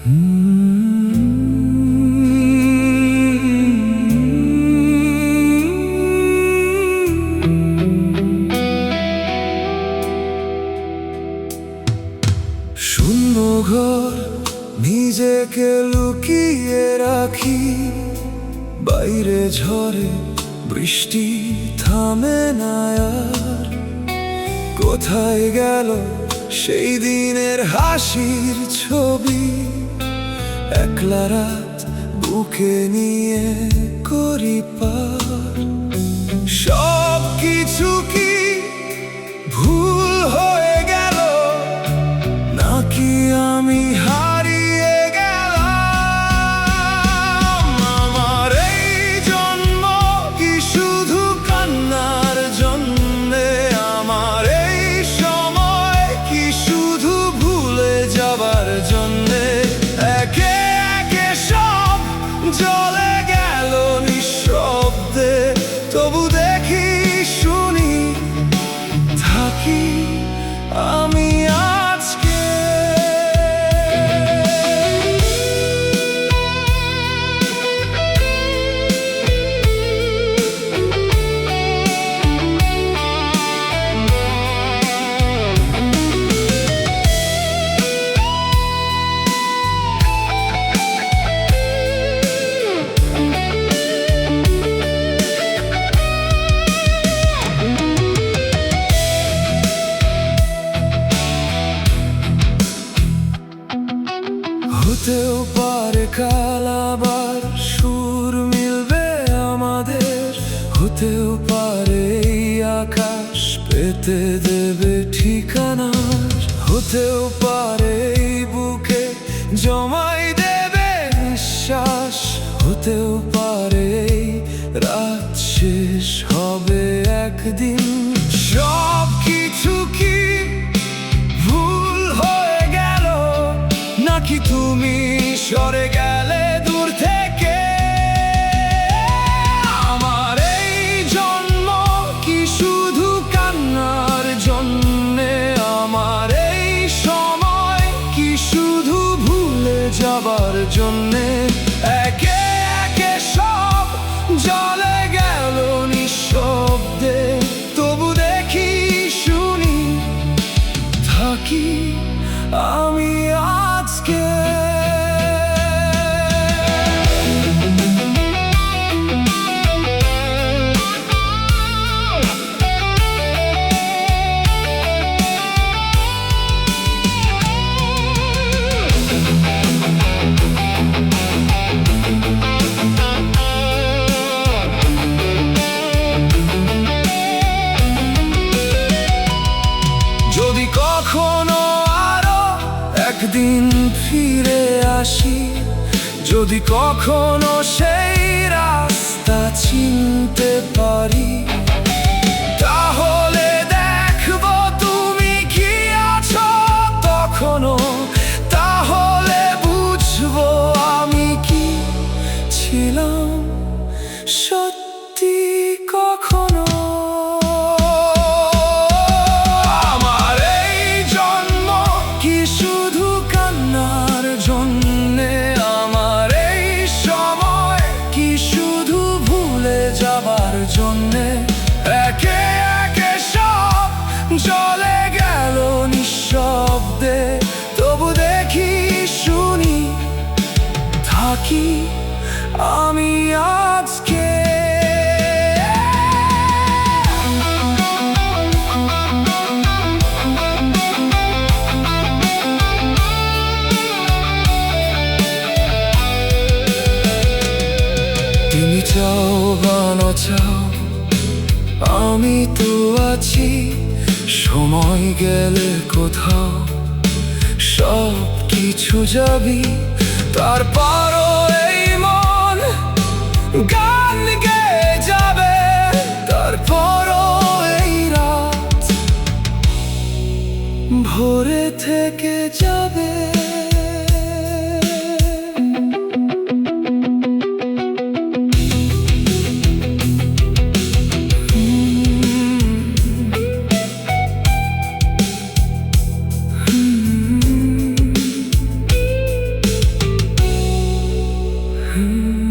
শূন্য ঘর নিজেকে লুকিয়ে রাখি, বাইরে ঝড়ে বৃষ্টি থামে না আর। কোথায় গেল সেই দিনের হাসির ছবি, একলা রাত বুকে নিয়ে করি পার। সব কিছু কি ভুল হয়ে গেল, নাকি আমি হারিয়ে গেলাম? আমার এই জন্ম কি শুধু কান্নার জন্যে? আমার এই সময় কি শুধু ভুলে যাবার জন্যে? একে একে সব চলে গেল নিঃশব্দে, তবু দেখি শুনি থাকি আমি আজকে। হতেও পারে কাল আবার সুর মিলবে আমাদের, হতেও পারে এই আকাশ পেতে দেবে ঠিকানা, হতেও পারে এই বুকে জমাই দেবে নিঃশ্বাস, হতেও পারে এই রাত শেষ হবে একদিন। সব কিছু কি ভুল হয়ে গেল, নাকি তুমি সরে গেলে দূর থেকে? আমার এই জন্ম কি শুধু কান্নার জন্যে? আমার এই সময় কি শুধু ভুলে যাবার জন্যে? একে একে সব জলে গেল নিঃশব্দে, তবু দেখি শুনি থাকি আমি আজকে। যদি কখনো আরো একদিন ফিরে আসি, যদি কখনো সেই রাস্তা চিনতে পারি, তাহলে দেখবো তুমি কি আছো তখনো, তাহলে বুঝবো আমি কি ছিলাম সত্যি কখনো। আমার এই জন্ম কি শুধু কান্নার জন্যে? আমার এই সময় কি শুধু ভুলে যাবার জন্যে? একে একে সব চলে গেল নিঃশব্দে, তবু দেখি শুনি থাকি আমি আজকে। তুমি চাও বা না চাও, আমি তো আছি। সময় গেলে কোথাও সব কিছু যাবি, তারপরও এই মন গান গেয়ে যাবে, তারপরও এই রাত ভোরে থেকে যাবে। হুম